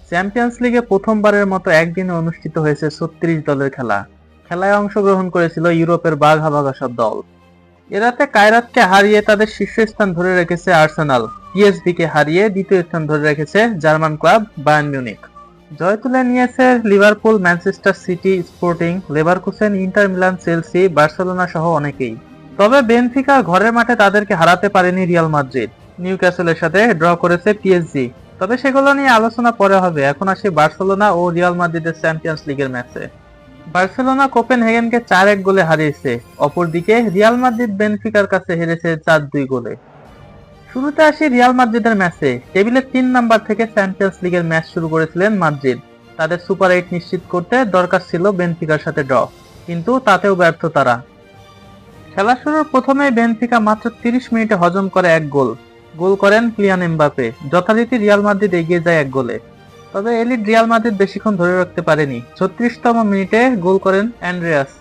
Champions লিগে প্রথমবারের মতো একদিনে অনুষ্ঠিত হয়েছে 36 দলের খেলা। খেলায় অংশগ্রহণ করেছিল ইউরোপের বাঘা সব দল। এ রাতে কায়রাতকে হারিয়ে তাদের শীর্ষস্থান ধরে রেখেছে আর্সেনাল, পিএসভি কে হারিয়ে দ্বিতীয় স্থান ধরে রেখেছে জার্মান ক্লাব বায়ার্ন মিউনিখ। জয় তুলে নিয়েছে Liverpool, Manchester city, sporting, Leverkusen, inter Milan, Chelsea, Barcelona সহ অনেকেই। তবে বেনফিকা ঘরের মাঠে তাদেরকে হারাতে পারেনি রিয়াল মাদ্রিদ। নিউক্যাসলের সাথে ড্র করেছে পিএসজি। তবে সেগুলো নিয়ে আলোচনা পরে হবে। এখন আসি বার্সেলোনা ও রিয়াল মাদ্রিদের চ্যাম্পিয়ন্স লিগের ম্যাচে। বার্সেলোনা কোপেনহেগেনকে 4-1 গোলে হারিয়েছে। অপরদিকে রিয়াল মাদ্রিদ বেনফিকার কাছে হেরেছে 4-2 গোলে। শুরুতে আসি রিয়াল মাদ্রিদের ম্যাচে। টেবিলের 3 নাম্বার থেকে চ্যাম্পিয়ন্স লিগের ম্যাচ শুরু করেছিলেন মাদ্রিদ। তাদের সুপার 8 নিশ্চিত করতে দরকার ছিল বেনফিকার সাথে ড্র, কিন্তু তাতেও ব্যর্থ তারা। খেলা শুরুর প্রথমেই বেনফিকা মাত্র 30 মিনিটে হজম করে 1 গোল। গোল করেন কিলিয়ান এমবাপে। যথারীতি রিয়াল মাদ্রিদ এগিয়ে যায় 1 গোলে। তবে এলিট রিয়াল মাদ্রিদ বেশিক্ষণ ধরে রাখতে পারেনি। 36তম মিনিটে গোল করেন অ্যান্ড্রেয়াস।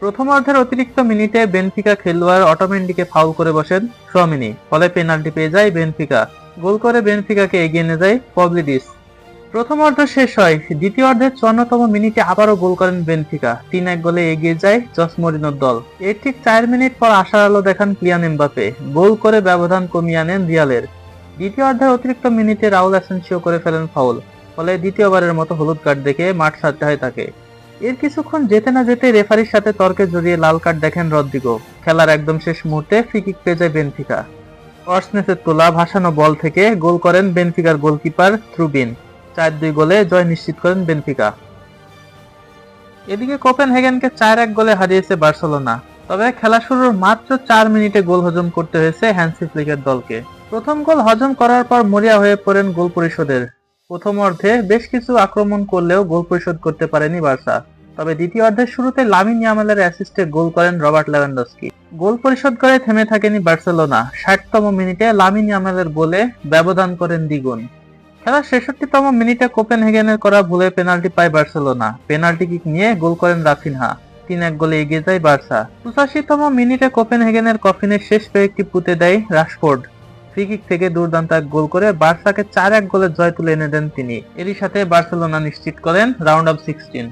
প্রথমার্ধের অতিরিক্ত মিনিটে বেনফিকা খেলোয়াড় অটোমেন্ডিকে ফাউল করে বসেন ট্রমিনি, ফলে পেনাল্টি পেয়ে যায় বেনফিকা। গোল করে বেনফিকাকে এগিয়ে নিয়ে যায় পবলিডিস। প্রথমার্ধ শেষ হয়। দ্বিতীয়ার্ধের 54তম মিনিটে আবারও গোল করেন বেনফিকা। 3-1 গোলে এগিয়ে যায় জস মরিনোর দল। এর ঠিক 4 মিনিট পর আশার আলো দেখান কিলিয়ান এমবাপে। গোল করে ব্যবধান কমিয়ে আনেন রিয়ালের। দ্বিতীয়ার্ধের অতিরিক্ত মিনিটে রাউল অ্যাসেনসিও করে ফেলেন ফাউল, ফলে দ্বিতীয়বারের মতো হলুদ কার্ড দেখে মাঠ ছাড়তে হয় তাকে। এর কিছুক্ষণ যেতে না যেতে রেফারির সাথে তর্কে জড়িয়ে লাল কার্ড দেখেন রদ্রিগো। খেলার একদম শেষ মুহূর্তে ফ্রি কিক পেয়ে যায় বেনফিকা। অর্সনেসের তোলা ভাসানো বল থেকে গোল করেন বেনফিকার গোলকিপার থ্রুবিন। 4-2 গোলে জয় নিশ্চিত করেন বেনফিকা। এদিকে কোপেনহেগেনকে 4-1 গোলে হারিয়েছে বার্সেলোনা। তবে খেলা শুরুর মাত্র 4 মিনিটে গোল হজম করতে হয়েছে হ্যান্সি ফ্লিকের দলকে। প্রথম গোল হজম করার পর মরিয়া হয়ে পড়েন গোল পরিশোধের। প্রথম অর্ধে বেশ কিছু আক্রমণ করলেও গোল পরিশোধ করতে পারেনি বার্সা। তবে দ্বিতীয় অর্ধের শুরুতে লামিন ইয়ামালের অ্যাসিস্টে গোল করেন রবার্ট লেভানডস্কি। গোল পরিশোধ করে থেমে থাকেনি বার্সেলোনা। 60তম মিনিটে লামিন ইয়ামালের গোলে ব্যবধান করেন দ্বিগুণ। খেলার 66তম মিনিটে কোপেনহেগেনের করা ভুলে পেনাল্টি পায় বার্সেলোনা। পেনাল্টি কিক নিয়ে গোল করেন রাফিনহা। 3-1 গোলে এগিয়ে যায় বার্সা। 85তম মিনিটে কোপেনহেগেনের কফিনের শেষ পেরেকটি পুঁতে দেয় রাশফোর্ড। ফ্রি কিক থেকে দুর্দান্ত এক গোল করে বার্সাকে 4-1 গোলের জয় তুলে এনে দেন তিনি। এরই সাথে বার্সেলোনা নিশ্চিত করেন রাউন্ড অফ 16।